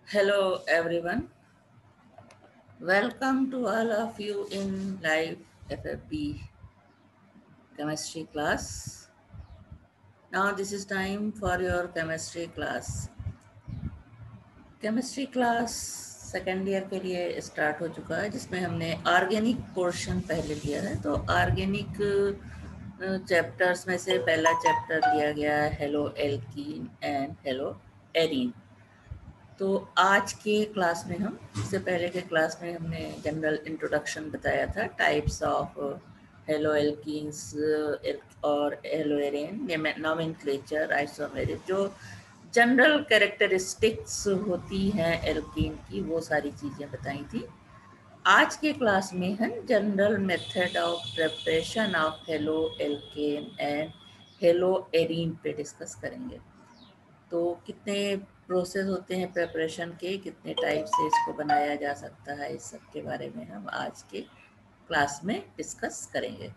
Hello everyone. Welcome to all of you in live FFB chemistry class. Now this is time for your chemistry class. Chemistry class second year के लिए start हो चुका है जिसमें हमने organic portion पहले लिया है। तो ऑर्गेनिक चैप्टर्स में से पहला चैप्टर लिया गया है hello alkene and hello arene. तो आज के क्लास में हम इससे पहले के क्लास में हमने जनरल इंट्रोडक्शन बताया था टाइप्स ऑफ हेलो एल्कीन्स और हेलो एरेन, नॉमेनक्लेचर, आइसोमेरिक, जो जनरल कैरेक्टरिस्टिक्स होती हैं एल्कीन की, वो सारी चीज़ें बताई थी। आज के क्लास में हम general method of preparation of halo alkane and hello arene पे डिस्कस करेंगे। तो कितने प्रोसेस होते हैं प्रिपरेशन के, कितने टाइप से इसको बनाया जा सकता है, इस सब के बारे में हम आज के क्लास में डिस्कस करेंगे।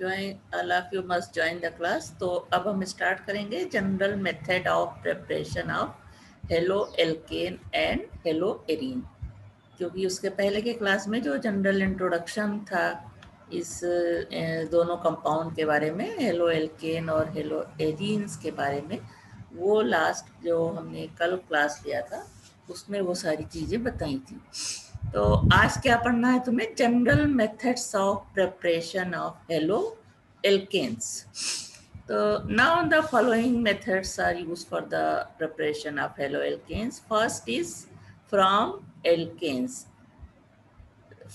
तो all of you must join the class. तो अब हम स्टार्ट करेंगे general method of preparation of halo alkane and hello arene, क्योंकि उसके पहले के क्लास में जो जनरल इंट्रोडक्शन था इस दोनों कंपाउंड के बारे में, हेलो एल्केन और हेलो एरीन्स के बारे में, वो लास्ट जो हमने कल क्लास लिया था उसमें वो सारी चीज़ें बताई थी। तो आज क्या पढ़ना है तुम्हें? General methods of preparation of halo alkanes. तो now the following methods are use for the preparation of halo alkanes. First is from alkenes.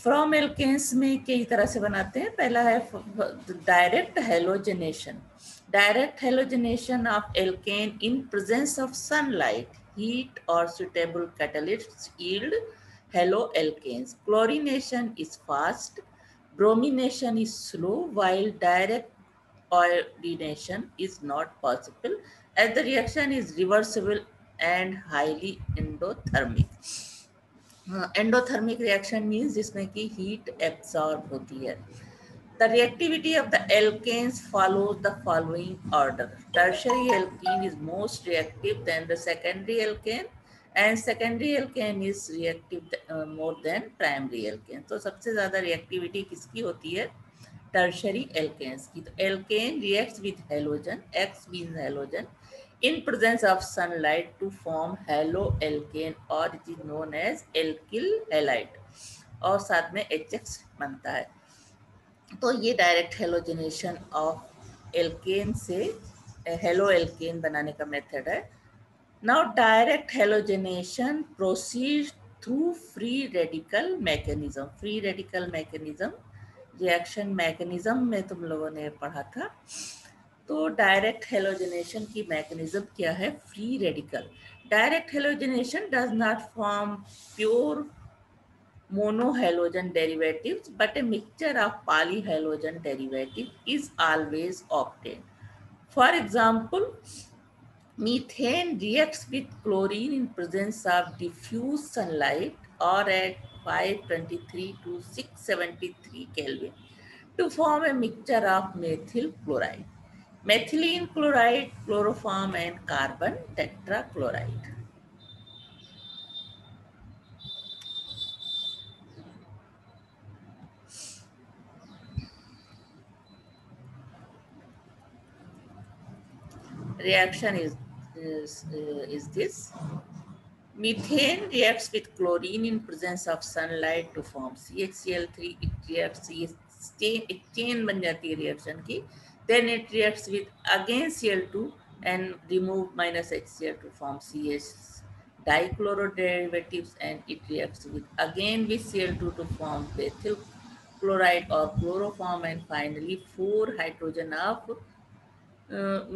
From alkenes में कई तरह से बनाते हैं। पहला है direct halogenation. Direct halogenation of alkane in presence of sunlight, heat और suitable catalysts yield haloalkanes. Chlorination is fast, bromination is slow, while direct iodination is not possible as the reaction is reversible and highly endothermic. Endothermic reaction means जिसमें कि heat absorb होती है। The reactivity of the alkanes follows the following order. Tertiary alkene is most reactive than the secondary alkane, and secondary alkane is reactive more than primary alkane. तो सबसे ज़्यादा reactivity किसकी होती है? टर्शरी एल्केन्स की। तो alkane reacts with halogen, X means halogen, in presence of sunlight to form haloalkane, or it is known as alkyl halide, और साथ में HX बनता है। तो ये डायरेक्ट हेलोजनेशन ऑफ एल्केन से हेलो एल्केन बनाने का मेथड है। Now direct halogenation proceed through free radical mechanism. Free radical mechanism reaction mechanism में तुम लोगों ने पढ़ा था। तो डायरेक्ट हेलोजनेशन की मैकेनिज्म क्या है? Free radical. Direct halogenation does not form pure monohalogen derivatives, but a mixture of polyhalogen derivative is always obtained. For example, methane reacts with chlorine in presence of diffuse sunlight or at 523 to 673 Kelvin to form a mixture of methyl chloride, methylene chloride, chloroform, and carbon tetrachloride. Reaction is this. Methane reacts with chlorine in presence of sunlight to form CHCl3. It reacts, एक chain बन जाती है reaction की. Then it reacts with again Cl2 and remove minus HCl to form CH dichloro derivatives, and it reacts with again with Cl2 to form methyl chloride or chloroform, and finally 4 hydrogen of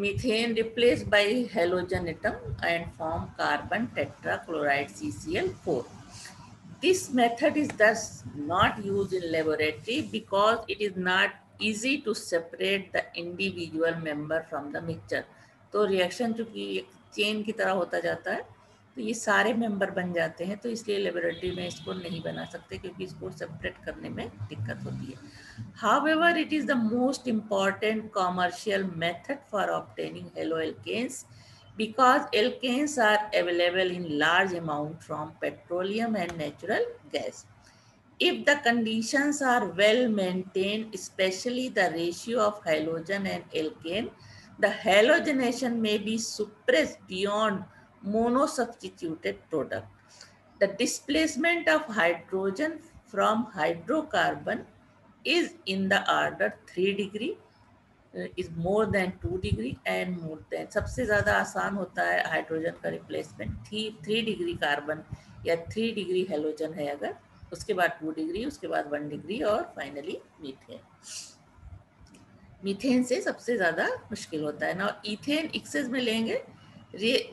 methane replaced by halogen atom and form carbon tetrachloride CCl4. This method is thus not used in laboratory because it is not easy to separate the individual member from the mixture. तो reaction चूंकि एक chain की तरह होता जाता है तो ये सारे मेंबर बन जाते हैं, तो इसलिए लेबोरेटरी में इसको नहीं बना सकते क्योंकि इसको सेपरेट करने में दिक्कत होती है. However, it is the most important commercial method for obtaining haloalkanes because alkanes are available in large amount from petroleum and natural gas. If the conditions are well maintained, especially the ratio of halogen and alkane, the halogenation may be suppressed beyond monosubstituted product. The displacement of hydrogen from hydrocarbon is in the order 3 degree, is more than 2 degree and more than, सबसे ज़्यादा आसान होता है hydrogen का replacement 3 degree carbon या 3 degree halogen है अगर, उसके बाद 2 डिग्री, उसके बाद 1 डिग्री और फाइनली मीथेन. मीथेन से सबसे ज़्यादा मुश्किल होता है ना. इथेन एक्सेस में लेंगे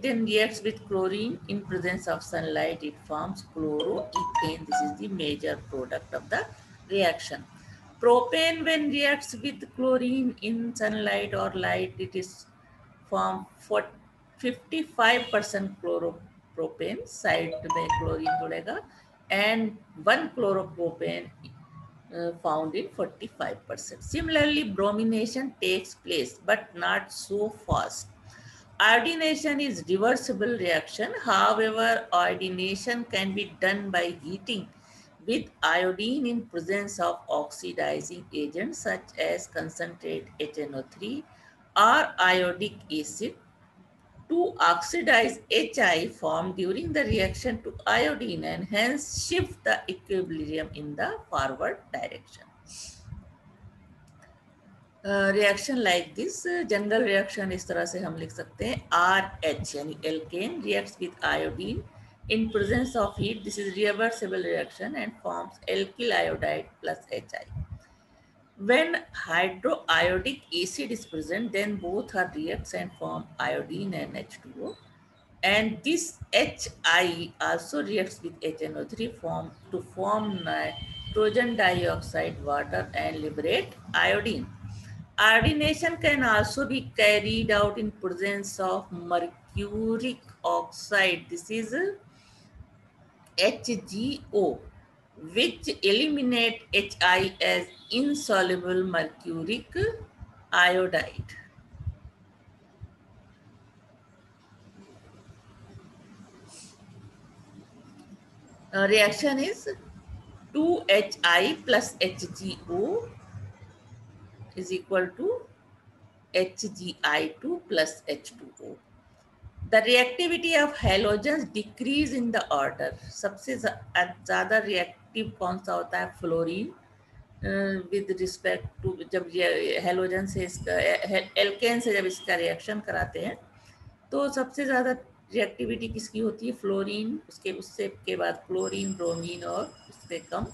then reacts with chlorine in presence of sunlight, it forms chloroethane. This is the major product of the reaction. Propane, when reacts with chlorine in sunlight or light, it is form for 55% chloropropane, side में chlorine जुड़ेगा, and 1 chloropropane found in 45%. Similarly, bromination takes place, but not so fast. Iodination is reversible reaction. However, iodination can be done by heating with iodine in presence of oxidizing agents such as concentrate HNO3 or iodic acid to oxidize HI formed during the reaction to iodine and hence shift the equilibrium in the forward direction. Reaction like this, general reaction इस तरह से हम लिख सकते हैं. RH यानी alkane reacts with iodine in presence of heat. This is reversible reaction and forms alkyl iodide plus HI. When hydroiodic acid is present, then both are reacts and form iodine and H2O. And this HI also reacts with HNO3 to form nitrogen dioxide water and liberate iodine. Iodination can also be carried out in presence of mercuric oxide. This is HgO, which eliminate HI as insoluble mercuric iodide. Reaction is 2HI plus HgO is equal to HgI2 plus H2O. The reactivity of halogens decrease in the order. सबसे ज़्यादा reactive कौन सा होता है? Fluorine. With respect to जब halogen से इसका alkene से जब इसका रिएक्शन कराते हैं तो सबसे ज़्यादा रिएक्टिविटी किसकी होती है? फ्लोरीन, उससे के बाद क्लोरीन, ब्रोमीन और उससे कम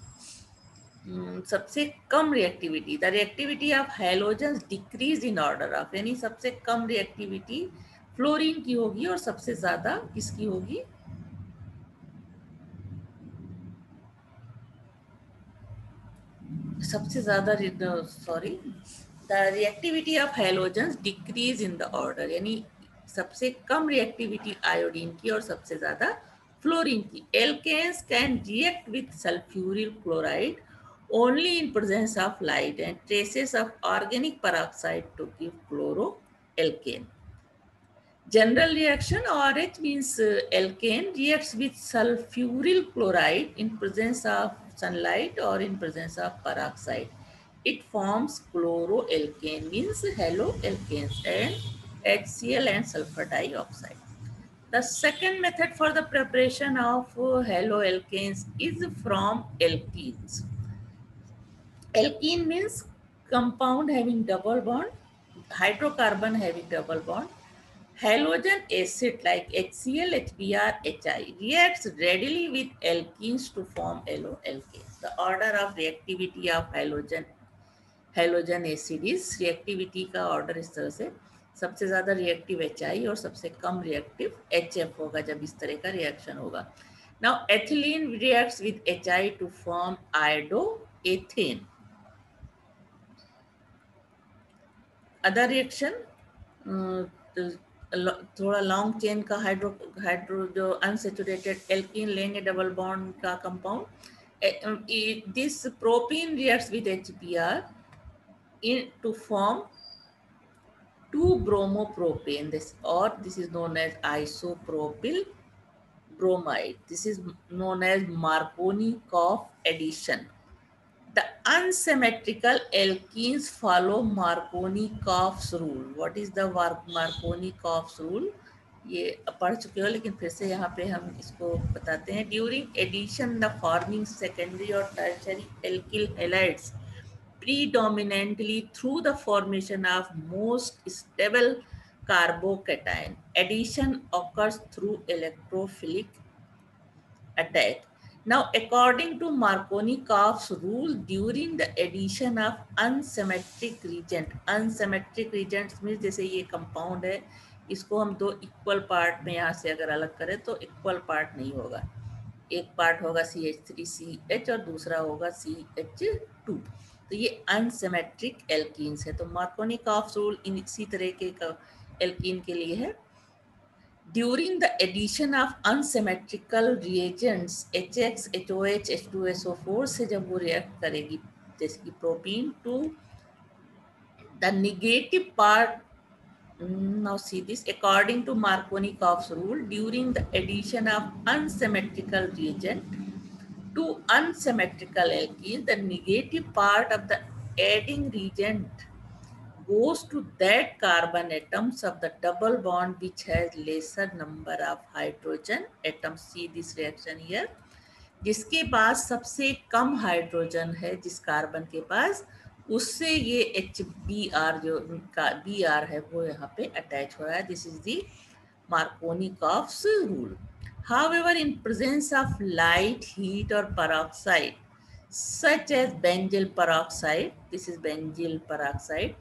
सबसे कम reactivity. The reactivity of halogens decrease in order of, यानी सबसे कम रिएक्टिविटी फ्लोरीन की होगी और सबसे ज्यादा किसकी होगी? सबसे ज्यादा sorry the reactivity of halogens decrease in the order, यानी सबसे कम रिएक्टिविटी आयोडीन की और सबसे ज्यादा फ्लोरीन की. Alkanes can react with sulphuryl chloride only in presence of light and traces of organic peroxide to give chloroalkane. General reaction, RH means alkane reacts with sulfuryl chloride in presence of sunlight or in presence of peroxide. It forms chloroalkane, means haloalkanes, and HCl and sulfur dioxide. The second method for the preparation of haloalkanes is from alkenes. Alkene means compound having double bond, hydrocarbon having double bond. Halogen acid like HCl, HBr, HI reacts readily with alkenes to form haloalkanes. The order of reactivity of halogen acid is, reactivity का order इस तरह से, सबसे ज़्यादा reactive HI और सबसे कम reactive HF होगा जब इस तरह का reaction होगा. Now ethylene reacts with HI to form iodoethane. Other reaction, थोड़ा लॉन्ग चेन का हाइड्रो जो अनसेचुरेटेड एल्कीन लेंगे डबल बॉन्ड का compound. This propene reacts with HBr in to form 2-bromopropane. This is known as isopropyl bromide. This is known as Markovnikov addition. The unsymmetrical alkenes follow Markovnikov's rule. What is the Markovnikov's rule? ये पढ़ चुके हो, लेकिन फिर से यहाँ पे हम इसको बताते हैं. During addition the forming secondary और tertiary alkyl halides predominantly through the formation of most stable carbocation. Addition occurs through electrophilic attack. Now, according to Markovnikov's rule, during the addition of unsymmetric reagents means जैसे ये compound है, इसको हम दो equal part में यहाँ से अगर अलग करें तो इक्वल पार्ट नहीं होगा. एक पार्ट होगा CH3CH और दूसरा होगा CH2. तो ये अनसिमेट्रिक एल्कीन्स है. तो मार्कोनिकॉफ रूल इसी तरह के एल्कीन के लिए है. During the addition of unsymmetrical reagents HX, HOH, H2SO4 से जब वो रिएक्ट करेगी जैसे कि propene to the negative part. Now see this. According to Markovnikov's rule, during the addition of unsymmetrical reagent to unsymmetrical alkene, the negative part of the adding reagent goes to that carbon atoms of the double bond which has lesser number of hydrogen atoms. See this reaction here. जिसके पास सबसे कम hydrogen है जिस carbon के पास, उससे ये HBr जो Br है वो यहाँ पे अटैच हो रहा है. This is the Markovnikov's rule. However, in presence of light, heat or peroxide, such as benzyl peroxide, this is benzyl peroxide,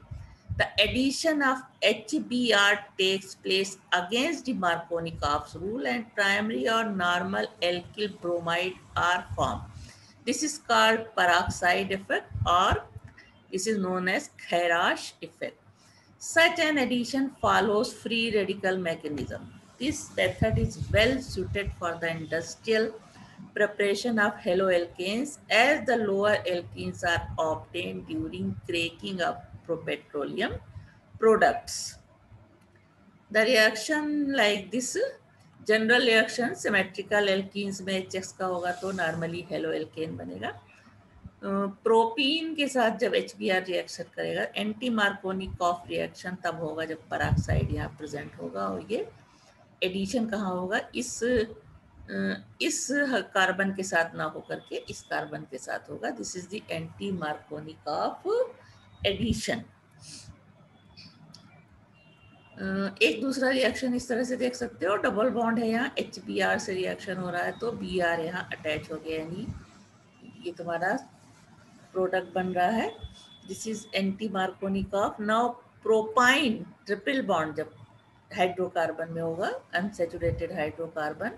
the addition of HBr takes place against the Markovnikov's rule and primary or normal alkyl bromide are formed. This is called peroxide effect, or this is known as Kharash effect. Such an addition follows free radical mechanism. This method is well suited for the industrial preparation of haloalkanes, as the lower alkenes are obtained during cracking of petroleum products. The reaction like this, general reaction symmetrical alkenes में HX का होगा तो normally haloalkane बनेगा. Propene के साथ जब HBr reaction करेगा, anti Markovnikov reaction तब होगा जब पेरोक्साइड यहाँ प्रेजेंट होगा. और ये एडिशन कहाँ होगा, इस कार्बन के साथ ना होकर के इस कार्बन के साथ होगा. This is the anti Markovnikov addition. एक दूसरा रिएक्शन इस तरह से देख सकते हो, डबल बॉन्ड है यहाँ, HBr से रिएक्शन हो रहा है तो Br यहाँ अटैच हो गया, यानी ये तुम्हारा प्रोडक्ट बन रहा है. This is anti Markovnikov. Now propyne triple bond जब हाइड्रोकार्बन में होगा, unsaturated hydrocarbon,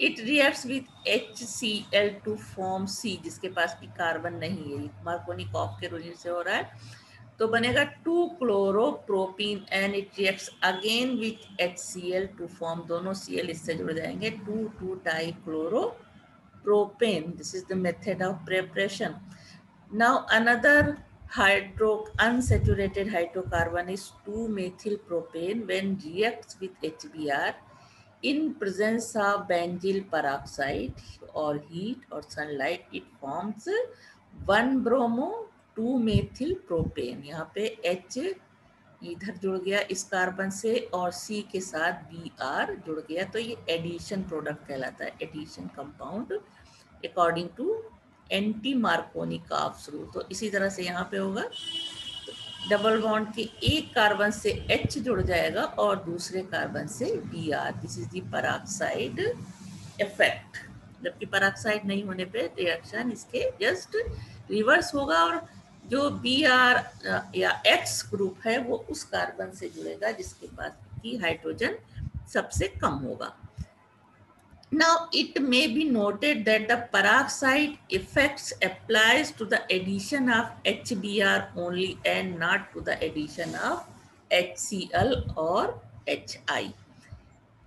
it reacts with HCl to form C, जिसके पास भी कार्बन नहीं है, मार्कोनिकॉफ के रूल से हो रहा है, तो बनेगा 2-chloro-propene and it reacts again with HCl to form, दोनों Cl इससे जुड़ जाएंगे, 2,2-dichloro-propane. This is the method of preparation. Now another unsaturated hydrocarbon is 2-methyl-propane. When reacts with HBr in presence of benzyl peroxide or heat or sunlight, it forms 1-bromo-2-methyl-propane. यहाँ पे H इधर जुड़ गया इस carbon से और C के साथ Br जुड़ गया, तो ये एडिशन प्रोडक्ट कहलाता है, addition compound according to anti Markovnikov's rule. तो इसी तरह से यहाँ पे होगा, डबल बॉन्ड के एक कार्बन से H जुड़ जाएगा और दूसरे कार्बन से Br. This is the peroxide effect. जबकि पेरोक्साइड नहीं होने पे रिएक्शन इसके जस्ट रिवर्स होगा और जो Br या X ग्रुप है वो उस कार्बन से जुड़ेगा जिसके पास की हाइड्रोजन सबसे कम होगा. Now, it may be noted that the peroxide effects applies to the addition of HBr only and not to the addition of HCl or HI.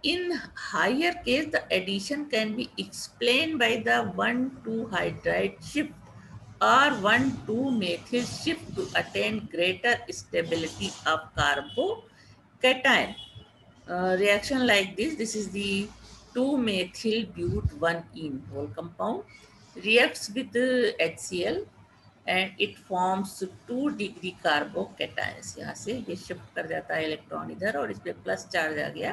In higher case, the addition can be explained by the 1,2 hydride shift or 1,2 methyl shift to attain greater stability of carbocation. Reaction like this is the 2-methyl but 1-ene whole compound, reacts with the HCl and it forms 2 degree carbocations. यहाँ से ये shift कर जाता है electron इधर और इस पे प्लस चार्ज आ गया,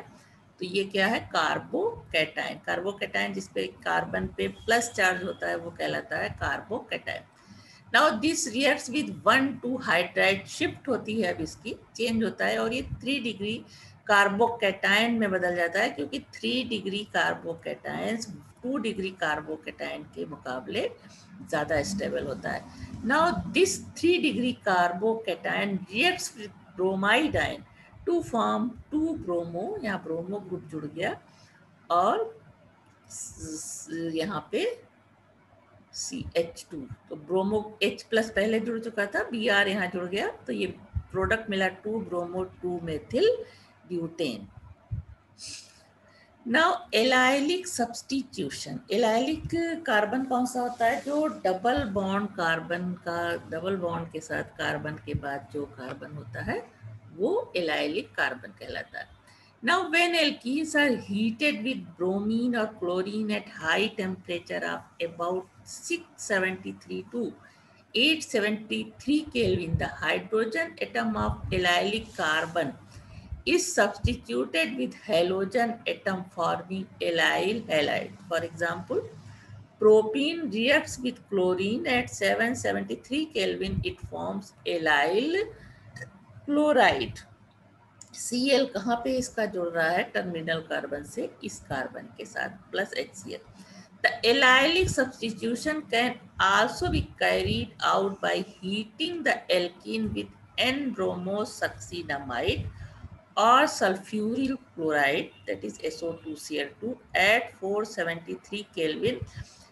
तो ये क्या है, कार्बोकेटायन। कार्बोकेटायन जिस पे कार्बन पे प्लस चार्ज होता है वो कहलाता है carbocation. Now this reacts with 1,2 hydride, shift होती है, अब इसकी चेंज होता है और ये 3 डिग्री कार्बोकेटायन में बदल जाता है, क्योंकि 3 डिग्री कार्बोकेटायंस 2 डिग्री कार्बोकेटायन के मुकाबले ज़्यादा स्टेबल होता है। Now this 3 degree carbocation reacts with bromide ion to form 2 bromo, यहाँ ब्रोमो ग्रुप जुड़ गया और यहाँ पे CH2, तो ब्रोमो H प्लस पहले जुड़ चुका था, Br यहाँ जुड़ गया, तो ये प्रोडक्ट मिला 2 bromo 2 methyl butane. Now allylic substitution. Allylic carbon कौन सा होता है, जो डबल बॉन्ड कार्बन का, डबल बॉन्ड के साथ कार्बन के बाद जो कार्बन होता है वो एलाइलिक कार्बन कहलाता है। Now, when alkenes are heated with bromine or chlorine at high temperature of about 673 to 873 Kelvin, the hydrogen atom of allylic carbon is substituted with halogen atom forming allyl halide. For example, propene reacts with chlorine at 773 Kelvin, it forms allyl chloride. Cl कहाँ पे इसका जुड़ रहा है, terminal carbon से इस carbon के साथ plus HCl. The allylic substitution can also be carried out by heating the alkene with N-bromosuccinamide or sulfuryl chloride, that is SO2Cl2, at 473 Kelvin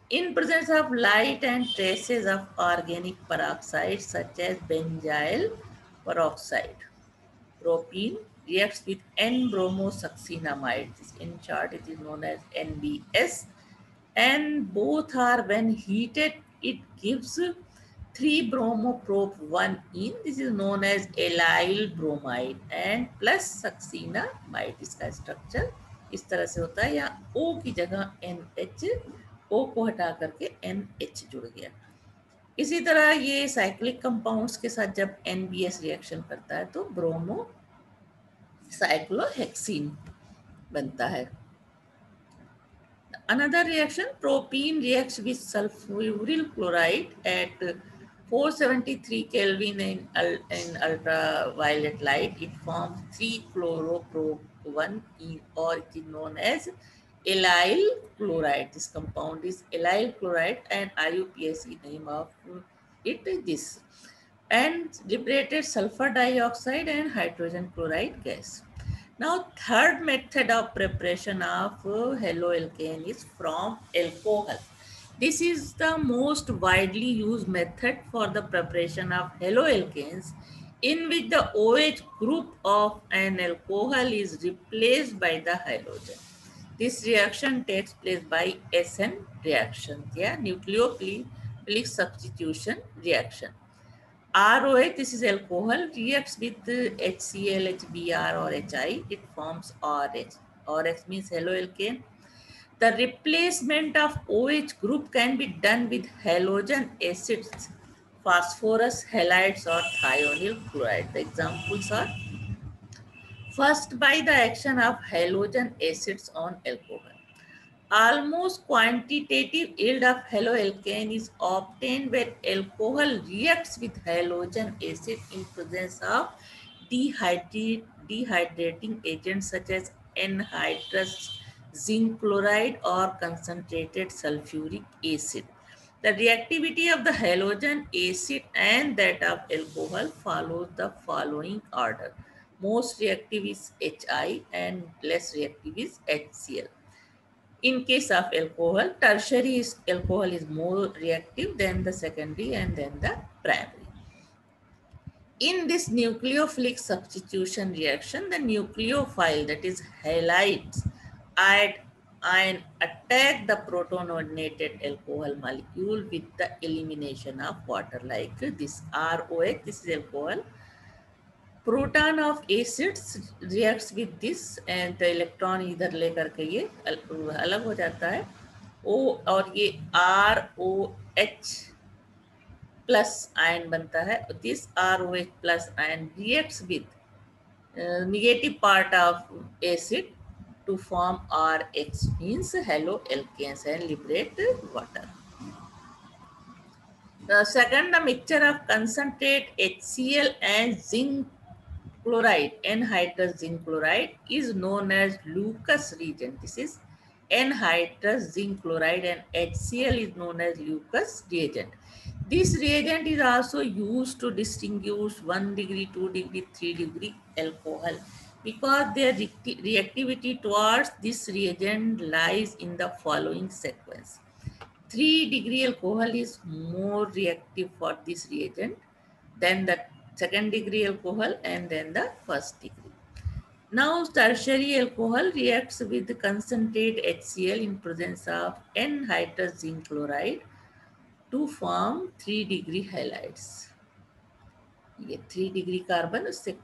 in presence of light and traces of organic peroxide such as benzyl peroxide. Propene reacts with N-bromosuccinamide. In short, it is known as NBS. And both are, when heated, it gives 3-bromoprop-1-ene. This is known as allyl bromide and plus succinamide. इसका structure इस तरह से होता है, यहाँ O की जगह NH, O को हटा करके NH जुड़ गया। इसी तरह ये साइक्लिक कंपाउंड्स के साथ जब NBS रिएक्शन करता है तो ब्रोमो साइक्लोहेक्सीन बनता है। Another reaction, propene reacts with sulfuryl chloride at 473 Kelvin in ultraviolet light. It forms 3-chloroprop-1-ene, or it is known as allyl chloride. This compound is allyl chloride and IUPAC name of it is this. And liberated sulfur dioxide and hydrogen chloride gas. Now, third method of preparation of haloalkane is from alcohol. This is the most widely used method for the preparation of haloalkanes, in which the OH group of an alcohol is replaced by the halogen. This reaction takes place by SN reaction, yeah, nucleophilic substitution reaction. ROH, this is alcohol, reacts with HCl, HBr or HI, it forms RH. RH means haloalkane. The replacement of OH group can be done with halogen acids, phosphorus halides or thionyl chloride. The examples are: first, by the action of halogen acids on alcohol. Almost quantitative yield of haloalkane is obtained when alcohol reacts with halogen acid in presence of dehydrating agents such as anhydrous zinc chloride or concentrated sulfuric acid. The reactivity of the halogen acid and that of alcohol follows the following order. Most reactive is HI and less reactive is HCl. In case of alcohol, tertiary alcohol is more reactive than the secondary and then the primary. In this nucleophilic substitution reaction, the nucleophile, that is halides, add and attack the protonated alcohol molecule with the elimination of water, like this ROH, this is alcohol. Proton of acids reacts with this and the electron इधर लेकर के ये अलग हो जाता है O और ये ROH plus ion बनता है. This ROH plus ion reacts with negative part of acid to form RH, means haloalkanes, and liberate water. The second, the mixture of concentrate HCl and zinc chloride, anhydrous zinc chloride, is known as Lucas reagent. This is anhydrous zinc chloride and HCl is known as Lucas reagent. This reagent is also used to distinguish 1 degree, 2 degree, 3 degree alcohol, because their reactivity towards this reagent lies in the following sequence. 3 degree alcohol is more reactive for this reagent than the second degree alcohol and then the first degree. Now tertiary alcohol reacts with the concentrate HCl in presence of anhydrous zinc chloride to form 3 degree halides. ये 3 degree carbon उससे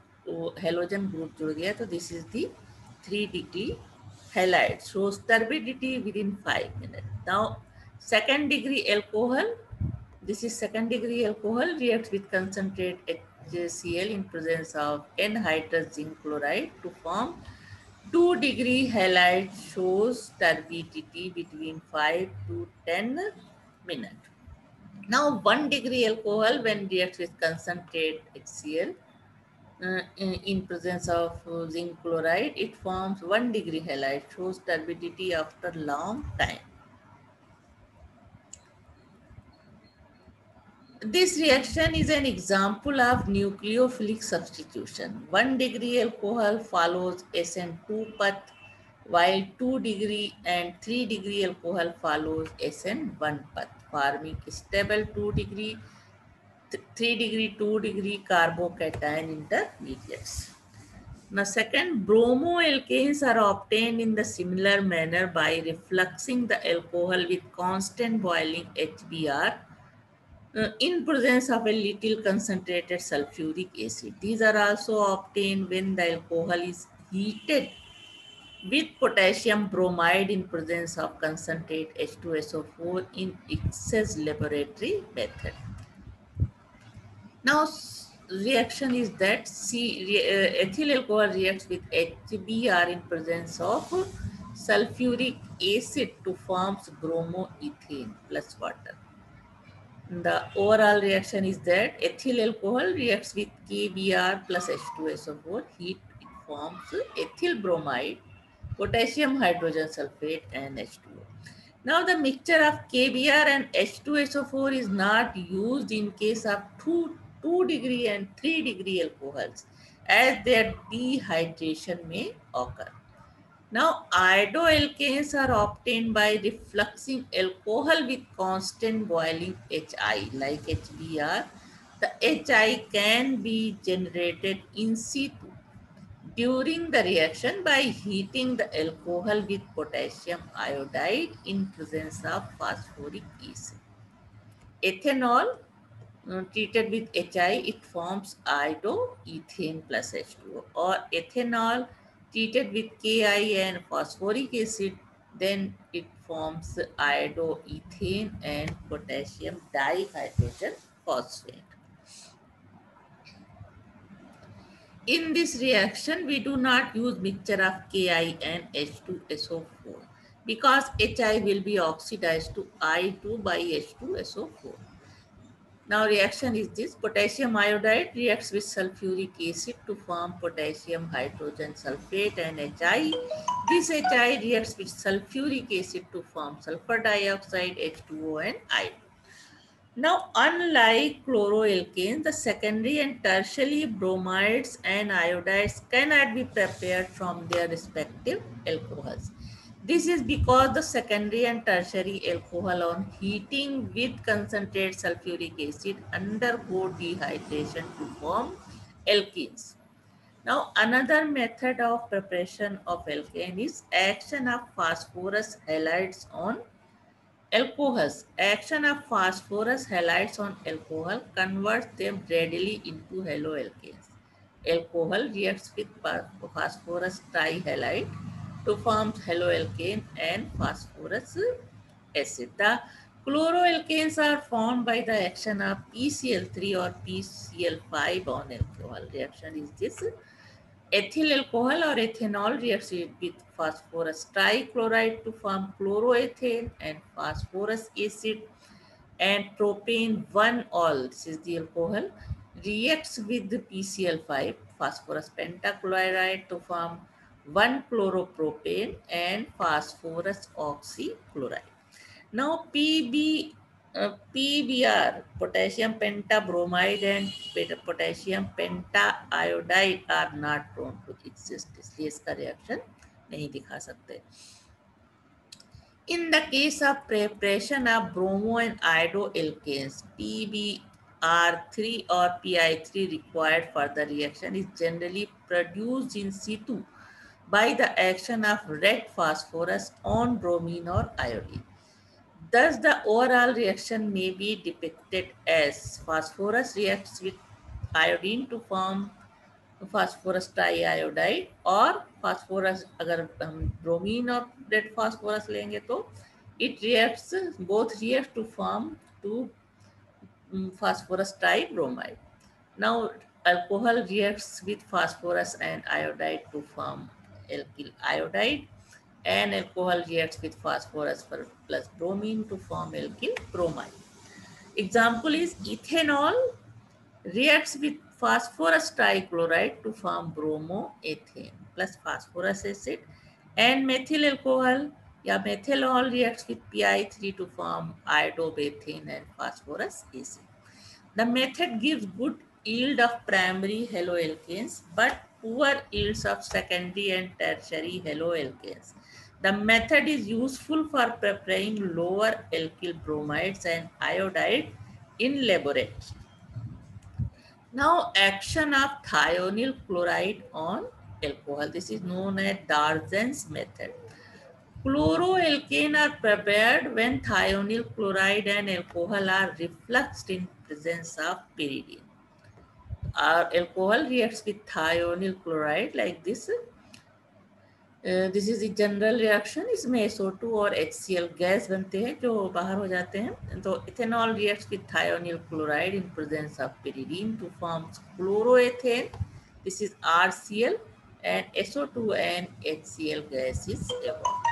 halogen group जुड़ गया, तो this is the 3 degree halide, shows turbidity within 5 minutes. Now second degree alcohol, this is second degree alcohol, reacts with concentrate HCl in presence of anhydrous zinc chloride to form 2 degree halide, shows turbidity between 5 to 10 minutes. Now 1 degree alcohol, when reacts with concentrate HCl in presence of zinc chloride, it forms 1 degree halide, shows turbidity after long time. This reaction is an example of nucleophilic substitution. 1 degree alcohol follows SN2 path, while 2 degree and 3 degree alcohol follows SN1 path, forming stable 2 degree, 3 degree, 2 degree carbocation intermediates. Now second, bromoalkanes are obtained in the similar manner by refluxing the alcohol with constant boiling HBr in presence of a little concentrated sulfuric acid. These are also obtained when the alcohol is heated with potassium bromide in presence of concentrate H2SO4 in excess laboratory method. Now reaction is that ethyl alcohol reacts with HBr in presence of sulfuric acid to forms bromoethane plus water. The overall reaction is that ethyl alcohol reacts with KBr plus H2SO4, heat it forms ethyl bromide, potassium hydrogen sulfate and H2O. Now the mixture of KBr and H2SO4 is not used in case of 2 degree and 3 degree alcohols, as their dehydration may occur. Now, iodoalkanes are obtained by refluxing alcohol with constant boiling HI, like HBr. The HI can be generated in situ during the reaction by heating the alcohol with potassium iodide in presence of phosphoric acid. Ethanol treated with HI, it forms iodoethane plus H2O, or ethanol treated with Ki and phosphoric acid, then it forms iodoethane and potassium dihydrogen phosphate. In this reaction, we do not use mixture of Ki and H2SO4 because HI will be oxidized to I2 by H2SO4. Now reaction is this: potassium iodide reacts with sulfuric acid to form potassium hydrogen sulfate and HI. This HI reacts with sulfuric acid to form sulfur dioxide, H2O and I2. Now, unlike chloroalkanes, the secondary and tertiary bromides and iodides cannot be prepared from their respective alcohols. This is because the secondary and tertiary alcohol on heating with concentrated sulfuric acid undergo dehydration to form alkenes. Now another method of preparation of alkane is action of phosphorus halides on alcohols. Action of phosphorus halides on alcohol converts them readily into haloalkanes. Alcohol reacts with phosphorus trihalide to form haloalkane and phosphorus acid. The chloroalkanes are formed by the action of PCl3 or PCl5 on alcohol. Reaction is this: ethyl alcohol or ethanol reacts with phosphorus trichloride to form chloroethane and phosphorus acid, and propane 1-ol, this is the alcohol, reacts with the PCl5 phosphorus pentachloride to form 1-chloropropane and phosphorus oxychloride. Now PBr, potassium pentabromide and potassium pentaiodide are not prone to exist. इसलिए इसका reaction नहीं दिखा सकते. In the case of preparation of bromo and iodoalkanes, PBr3 or PI3 required for the reaction is generally produced in situ by the action of red phosphorus on bromine or iodine. Thus, the overall reaction may be depicted as phosphorus reacts with iodine to form phosphorus triiodide, और phosphorus अगर हम bromine और red phosphorus लेंगे तो it reacts, both react to form to phosphorus tribromide. Now alcohol reacts with phosphorus and iodide to form alkyl iodide, and alcohol reacts with phosphorus plus bromine to form alkyl bromide. Example is ethanol reacts with phosphorus trichloride to form bromoethane plus phosphorus acid, and methyl alcohol या methanol reacts with PI3 to form iodobethane and phosphorus acid. The method gives good yield of primary haloalkanes but poor yields of secondary and tertiary haloalkanes. The method is useful for preparing lower alkyl bromides and iodide in laboratory. Now action of thionyl chloride on alcohol. This is known as Darzin's method. Chloroalkane are prepared when thionyl chloride and alcohol are refluxed in presence of pyridine. Our alcohol reacts with thionyl chloride like this. This is the general reaction. इसमें SO2 और HCl gas बनते हैं जो बाहर हो जाते हैं. तो ethanol reacts with thionyl chloride in presence of pyridine to form chloroethane. This is RCl, and SO2 and HCl gas is evolved.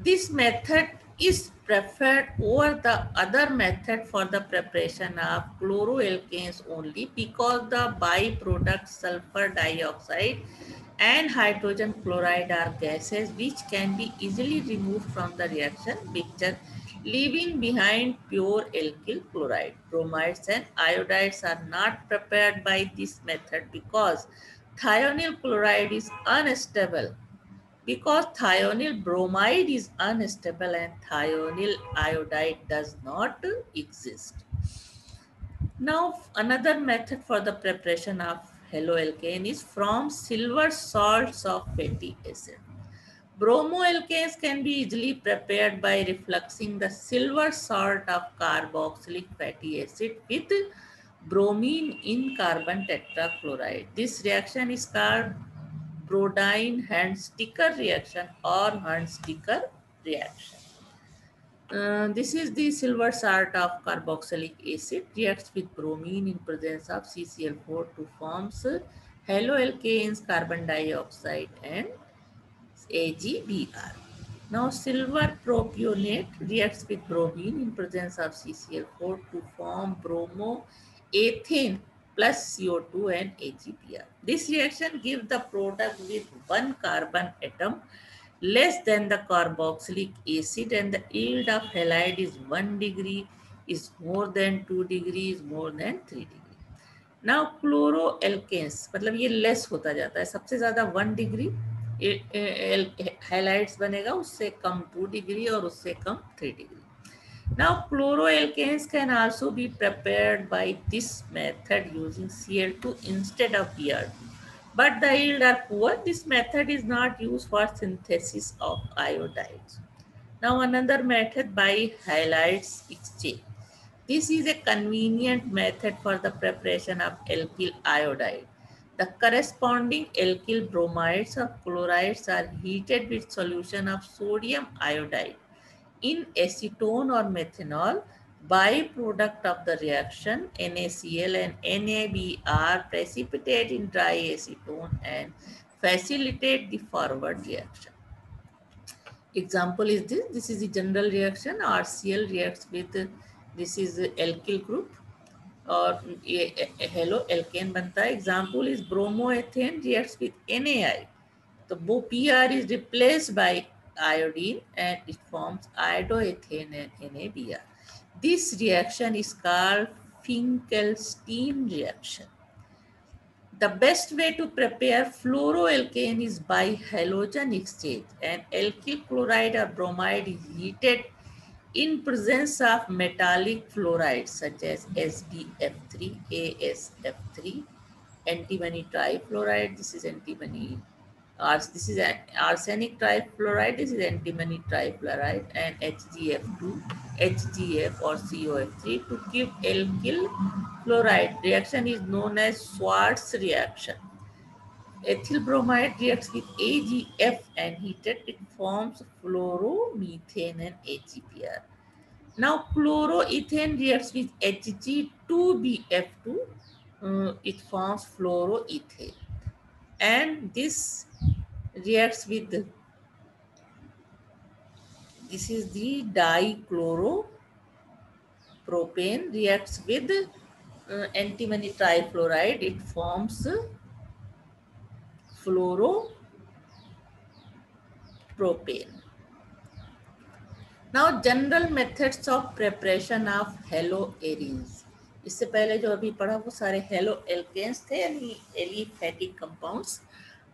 This method is preferred over the other method for the preparation of chloroalkanes only because the byproducts sulfur dioxide and hydrogen chloride are gases which can be easily removed from the reaction mixture, leaving behind pure alkyl chloride. Bromides and iodides are not prepared by this method because thionyl chloride is unstable. Because thionyl bromide is unstable and thionyl iodide does not exist. Now another method for the preparation of haloalkane is from silver salts of fatty acid. Bromoalkanes can be easily prepared by refluxing the silver salt of carboxylic fatty acid with bromine in carbon tetrachloride. This reaction is called Brodine-Huntsdiker reaction or Huntsdiker reaction. This is the silver salt of carboxylic acid reacts with bromine in presence of CCl4 to forms haloalkanes, carbon dioxide and AgBr. Now silver propionate reacts with bromine in presence of CCl4 to form bromoethane plus CO2 and AgBr. This reaction gives the product with one carbon atom less than the carboxylic acid, and the yield of halide is 1 degree, is more than 2 degrees, more than 3 degrees. Now chloro alkanes मतलब ये less होता जाता है, सबसे ज़्यादा 1 degree highlights बनेगा, उससे कम 2 degree और उससे कम 3 degree. Now chloroalkanes can also be prepared by this method using Cl2 instead of Br2. But the yield are poor. This method is not used for synthesis of iodides. Now another method by halides exchange. This is a convenient method for the preparation of alkyl iodide. The corresponding alkyl bromides or chlorides are heated with solution of sodium iodide in acetone or methanol. Byproduct of the reaction, NaCl and NaBr precipitate in dry acetone and facilitate the forward reaction. Example is this. This is the general reaction. RCl reacts with, this is alkyl group और ये hello alkane बनता है. Example is bromoethane reacts with NaI. तो वो PR is replaced by iodine and it forms iodoethane and NaBr. This reaction is called Finkelstein reaction. The best way to prepare fluoroalkane is by halogen exchange. An alkyl chloride or bromide is heated in presence of metallic fluorides such as SbF3, AsF3, antimony trifluoride. This is antimony. This is arsenic trifluoride. This is antimony trifluoride, and HgF2, HgF or COF3 to give alkyl fluoride. Reaction is known as Schwarz reaction. Ethyl bromide reacts with AgF and heated, it forms fluoromethane and HEPR. Now chloroethane reacts with Hg2BF2, it forms fluoroethane. And this reacts with, this is the dichloropropane reacts with antimony trifluoride, it forms fluoropropane. Now general methods of preparation of haloarenes. इससे पहले जो अभी पढ़ा वो सारे halo alkanes थे यानी aliphatic compounds.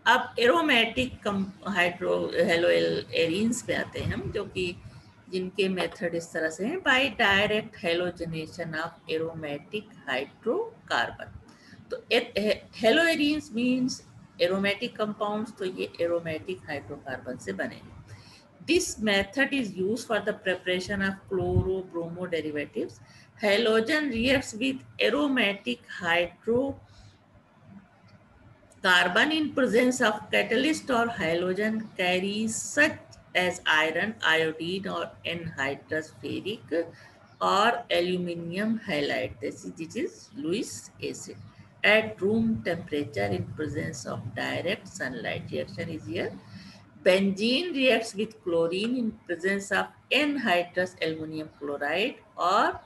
अब एरोमेटिक हाइड्रो हेलो एरीन्स पे आते हैं हम, जो कि जिनके मेथड इस तरह से हैं. By direct halogenation of aromatic hydrocarbon. तो halo arenes means aromatic compounds, तो ये एरोमेटिक हाइड्रोकार्बन से बने हैं. This method is used for the preparation of chloro-bromo derivatives. Halogen reacts with aromatic hydrocarbon in presence of catalyst or halogen carries such as iron, iodine or anhydrous ferric or aluminium halide. This is Lewis acid. At room temperature in presence of direct sunlight. Reaction is here. Benzene reacts with chlorine in presence of anhydrous aluminum chloride or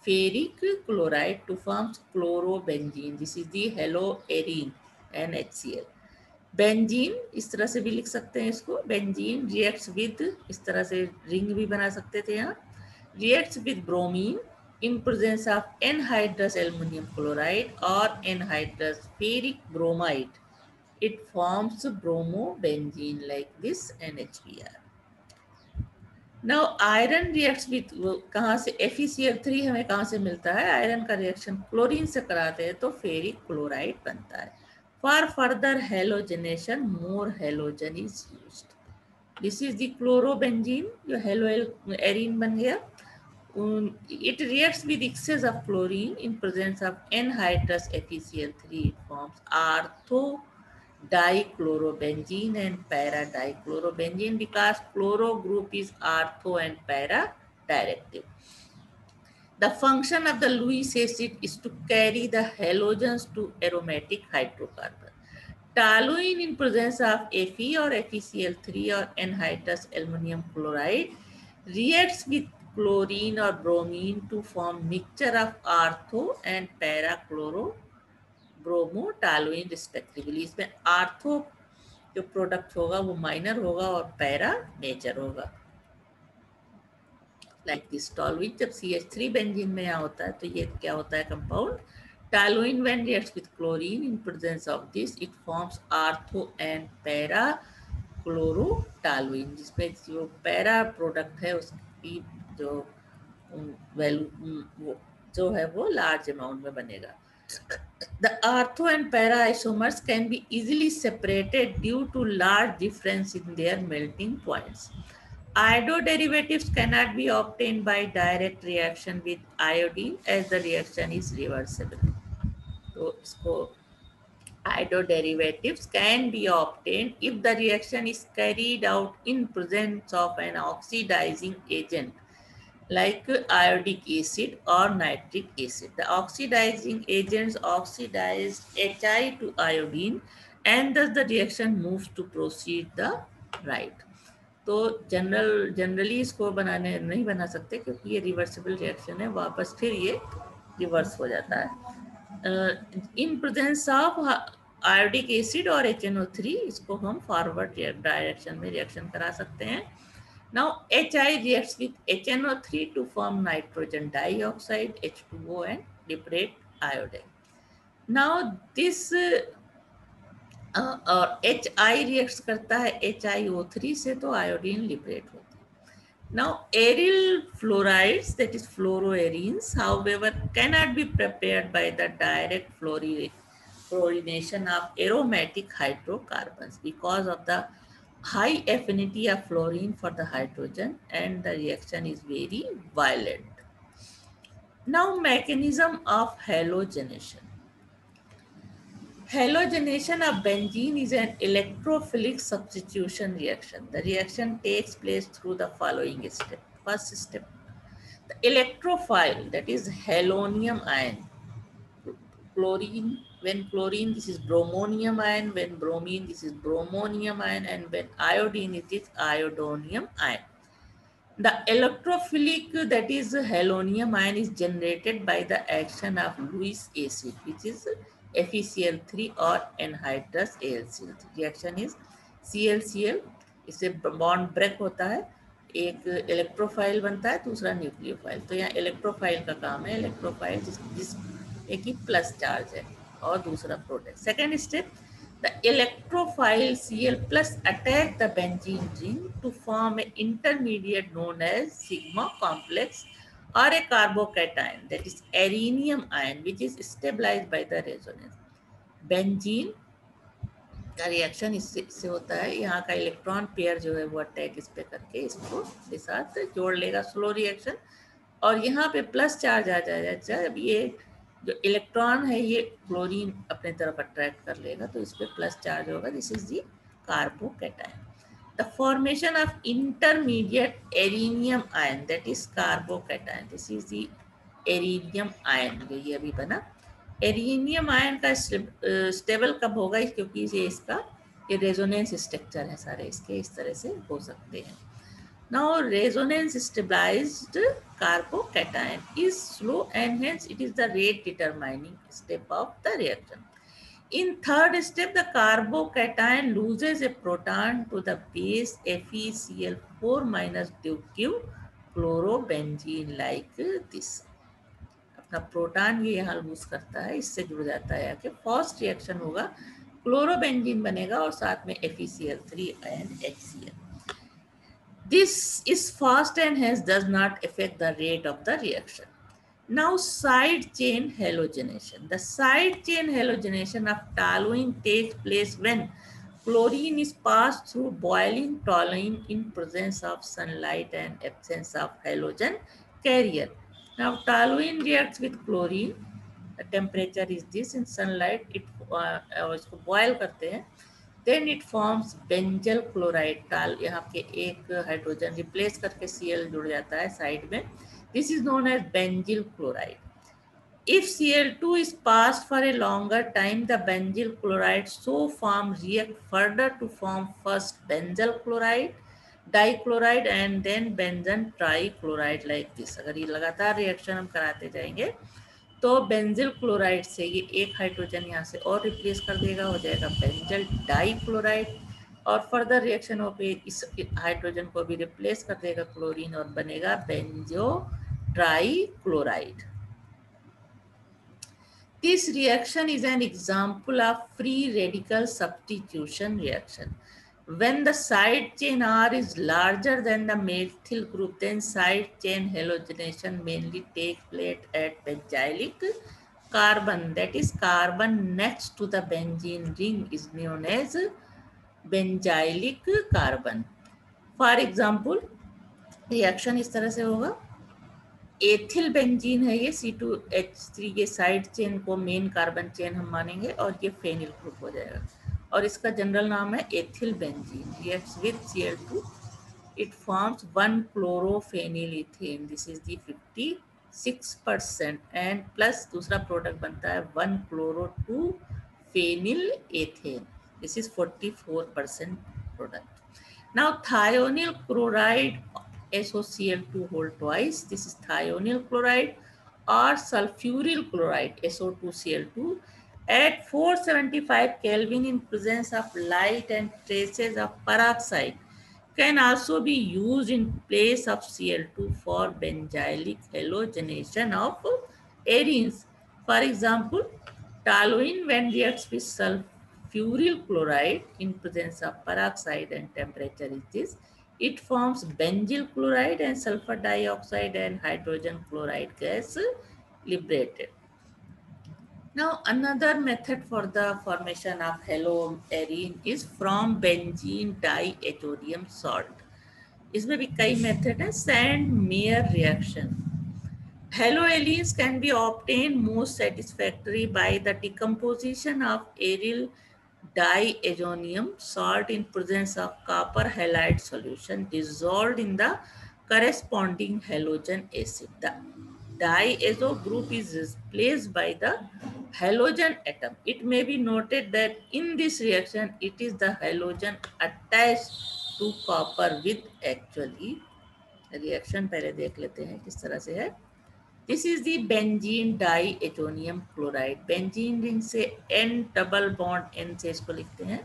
ferric chloride to form chlorobenzene. This is the haloarene NHCl. Benzene इस तरह से भी लिख सकते हैं इसको. Benzene reacts with, इस तरह से रिंग भी बना सकते थे यहाँ, reacts with bromine in presence of anhydrous aluminum chloride or anhydrous ferric bromide. It forms bromobenzene like this NHBr. Now iron reacts with, कहाँ से FeCl3 हमें कहाँ से मिलता है, आयरन का रिएक्शन क्लोरीन से कराते हैं तो फेरिक क्लोराइड बनता है. For further halogenation, more halogen is used. This is the chlorobenzene, जो haloarene बन गया. It reacts with excess of chlorine in presence of anhydrous FeCl3. It forms ortho dichlorobenzene and para-dichlorobenzene because chloro group is ortho and para directive. The function of the Lewis acid is to carry the halogens to aromatic hydrocarbon. Toluene in presence of Fe or FeCl3 or anhydrous aluminum chloride reacts with chlorine or bromine to form mixture of ortho and para-chloro-bromo-toluene respectively. इसमें ortho जो product होगा वो minor होगा और para major होगा. Like this toluene जब CH3 benzene में यहाँ होता है तो ये क्या होता है compound Toluene when reacts with chlorine in presence of this, it forms ortho and para chlorotoluene, जिसमें जो पैरा प्रोडक्ट है उसकी जो वैल्यू जो है वो लार्ज अमाउंट में बनेगा. The ortho and para isomers can be easily separated due to large difference in their melting points. Iodo derivatives cannot be obtained by direct reaction with iodine as the reaction is reversible. So, iodo derivatives can be obtained if the reaction is carried out in presence of an oxidizing agent like iodic acid or nitric acid. The oxidizing agents oxidize Hi to iodine and thus the reaction moves to proceed the right. तो generally इसको बनाने नहीं बना सकते क्योंकि ये reversible reaction है, वापस फिर ये रिवर्स हो जाता है. इन प्रेजेंस ऑफ आयोडिक एसिड और HNO3 इसको हम फॉरवर्ड डायरेक्शन में रिएक्शन करा सकते हैं. Now Hi reacts with HNO3 to form nitrogen dioxide, H2O and liberate iodine. Now this और Hi reacts करता है HiO3 से, तो iodine liberate होती है. Now aryl fluorides, that is fluoroarenes, however cannot be prepared by the direct fluorination of aromatic hydrocarbons because of the high affinity of fluorine for the hydrogen and the reaction is very violent. Now mechanism of halogenation. Halogenation of benzene is an electrophilic substitution reaction. The reaction takes place through the following step. First step, the electrophile, that is halonium ion. Chlorine, when chlorine, this is bromonium ion. When bromine, this is bromonium ion. And when iodine, it is iodonium ion. The electrophilic, that is halonium ion, is generated by the action of Lewis acid, which is FeCl3 or anhydrous AlCl3. Reaction is ClCl, इससे bond break होता है, एक electrophile बनता है, दूसरा nucleophile. तो यहाँ electrophile का काम है. इलेक्ट्रोफाइल जिस एक ही प्लस चार्ज है और दूसरा product. Second step, the electrophile Cl plus attack the benzene ring to form an intermediate known as sigma complex or a carbocation, that is arenium ion, which is stabilized by the resonance. Benzene का reaction इससे होता है. यहाँ का electron pair जो है वो attack इस पे करके इसको के साथ जोड़ लेगा, स्लो रिएक्शन, और यहाँ पे प्लस चार्ज आ जाएगा. जब ये जो इलेक्ट्रॉन है ये क्लोरीन अपने तरफ अट्रैक्ट कर लेगा तो इस पर प्लस चार्ज होगा. This is the carbocation. The formation of intermediate arenium ion, that is carbocation. This is the arenium ion, ये अभी बना. एरीनियम आयन का स्टेबल कब होगा, क्योंकि ये इसका ये रेजोनेंस स्ट्रक्चर है सारे इसके, इस तरह से हो सकते हैं. Now resonance stabilized carbocation is slow and hence it is the rate determining step of the reaction. In third step, the carbocation loses a proton to the base FeCl4 minus due to chlorobenzene like this. अपना proton ये यहाँ loose करता है, इससे जुड़ जाता है कि फर्स्ट रिएक्शन होगा, क्लोरोबेंजीन बनेगा और साथ में FeCl3 and HCl. This is fast and hence does not affect the rate of the reaction. Now side chain halogenation. The side chain halogenation of toluene takes place when chlorine is passed through boiling toluene in presence of sunlight and absence of halogen carrier. Now toluene reacts with chlorine. The temperature is this. In sunlight इसको boil करते हैं. Then it forms benzyl chloride. टाल यहाँ पे एक hydrogen replace करके Cl जुड़ जाता है साइड में. This is known as benzyl chloride. If Cl2 is passed for a longer time, the benzyl chloride so form react further to form first benzyl chloride, dichloride and then benzene trichloride like this. अगर ये लगातार reaction हम कराते जाएंगे तो benzyl chloride से ये एक हाइड्रोजन यहाँ से और रिप्लेस कर देगा, हो जाएगा बेंजल डाइक्लोराइड, और फर्दर रिएक्शन हो पे इस हाइड्रोजन को भी रिप्लेस कर देगा क्लोरीन और बनेगा benzo trichloride. This reaction is an example of free radical substitution reaction. When the side chain R is larger than the methyl group, then side chain halogenation mainly takes place at benzylic carbon. That is, carbon next to the benzene ring is known as benzylic carbon. For example reaction इस तरह से होगा, ethyl benzene है ये C2H3, ये side chain को main carbon chain हम मानेंगे और ये फेनिल ग्रुप हो जाएगा और इसका जनरल नाम है ethyl benzene. Reacts with Cl2, it forms 1 chlorophenylethane. This is the 56% and plus दूसरा प्रोडक्ट बनता है 1 chloro 2 phenyl ethane. This is 44% product. Now thionyl chloride SOCl2 whole twice. This is thionyl chloride or sulfuryl chloride SO2Cl2 at 475 Kelvin in presence of light and traces of peroxide can also be used in place of Cl2 for benzylic halogenation of arenes. For example, toluene when reacts with sulfuryl chloride in presence of peroxide and temperature is this, it forms benzyl chloride and sulfur dioxide and hydrogen chloride gas liberated. Now another method for the formation of haloarene is from benzene diazonium salt. इसमें भी कई method है. Sand mayor reaction. Haloarenes can be obtained most satisfactorily by the decomposition of aryl diazonium salt in presence of copper halide solution dissolved in the corresponding halogen acid. The diazo group is replaced by the halogen atom. It may be noted that in this reaction, it is the halogen attached to copper with actually reaction पहले देख लेते हैं किस तरह से है. This is the benzene diazonium chloride. Benzene ring से N double bond N से इसको लिखते हैं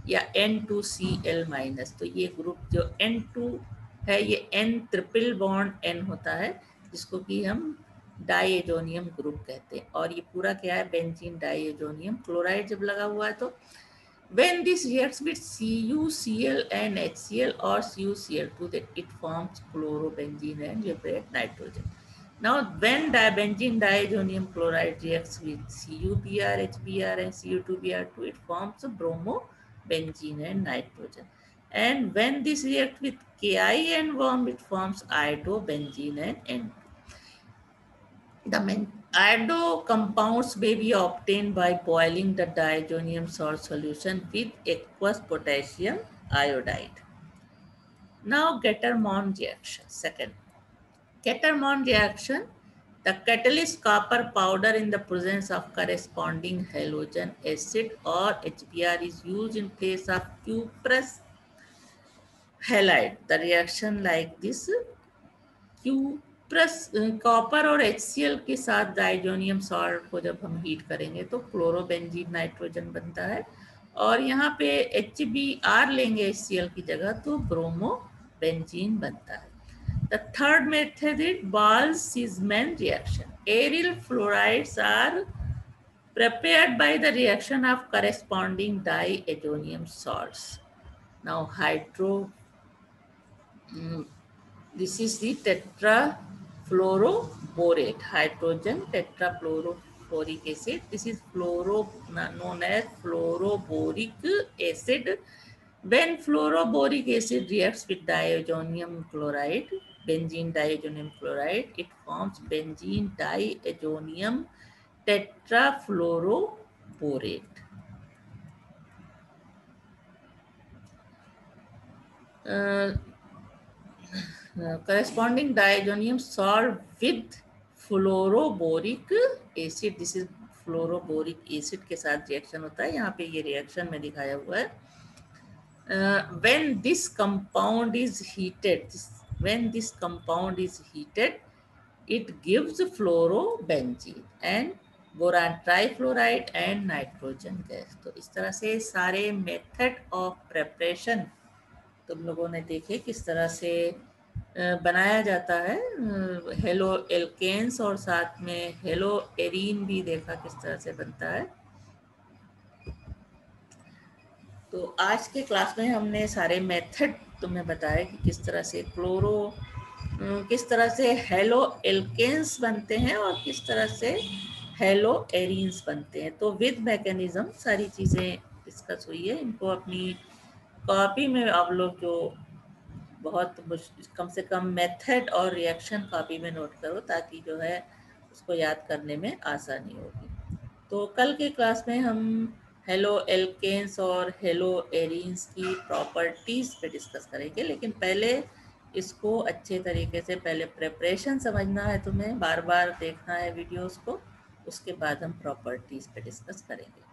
या N2Cl माइनस. तो ये ग्रुप जो N2 है ये N ट्रिपल बॉन्ड N होता है जिसको कि हम डाइएजोनियम ग्रुप कहते हैं. और ये पूरा क्या है, बेंजीन डाइएजोनियम क्लोराइड जब लगा हुआ है तो when this reacts with CuCl and HCl or CuCl2, that it forms chlorobenzene and liberate nitrogen. Now, when benzene diazonium chloride reacts with CuBr, HBr and Cu2Br2, it forms bromobenzene and nitrogen. And when this reacts with Ki and worm, it forms iodobenzene and N. The iodo compounds may be obtained by boiling the diazonium salt solution with aqueous potassium iodide. Now, Gettermann reaction. Second, Gettermann reaction. The catalyst copper powder in the presence of corresponding halogen acid or HBr is used in place of cuprous halide. The reaction like this, plus copper और HCl के साथ diazonium salt को जब हम heat करेंगे तो chlorobenzene nitrogen बनता है और यहाँ पे HBr लेंगे HCl की जगह तो ब्रोमोबेंजीन बनता है. The third method is Wahl-Siesmann reaction. Aryl fluorides are prepared by the reaction of corresponding diazonium salts. Now this is the tetrafluoroborate, hydrogen tetrafluorophoric acid. This is known as fluoroboric acid. When fluoroboric acid reacts with diazonium chloride, benzene diazonium chloride, it forms benzene diazonium tetrafluoroborate. Corresponding diazonium salt with fluoroboric acid. This is fluoroboric acid के साथ reaction होता है. यहाँ पे ये reaction में दिखाया हुआ है. When this compound is heated, it gives fluorobenzene and boron trifluoride and nitrogen gas. तो इस तरह से सारे मेथड ऑफ प्रेपरेशन तुम लोगों ने देखे किस तरह से बनाया जाता है हेलो एल्केन्स और साथ में हेलो एरीन भी देखा किस तरह से बनता है। तो आज के क्लास में हमने सारे मेथड तुम्हें बताया कि किस तरह से किस तरह से हेलो एल्केन्स बनते हैं और किस तरह से हेलो एरीन्स बनते हैं। तो विद मैकेनिज्म सारी चीज़ें डिस्कस हुई है। इनको अपनी कॉपी में आप लोग जो बहुत कम से कम मेथड और रिएक्शन कॉपी में नोट करो ताकि जो है उसको याद करने में आसानी होगी। तो कल के क्लास में हम हेलो एल्केन्स और हेलो एरीन्स की प्रॉपर्टीज़ पे डिस्कस करेंगे, लेकिन पहले इसको अच्छे तरीके से पहले प्रिपरेशन समझना है, तुम्हें बार बार देखना है वीडियोस को, उसके बाद हम प्रॉपर्टीज़ पे डिस्कस करेंगे।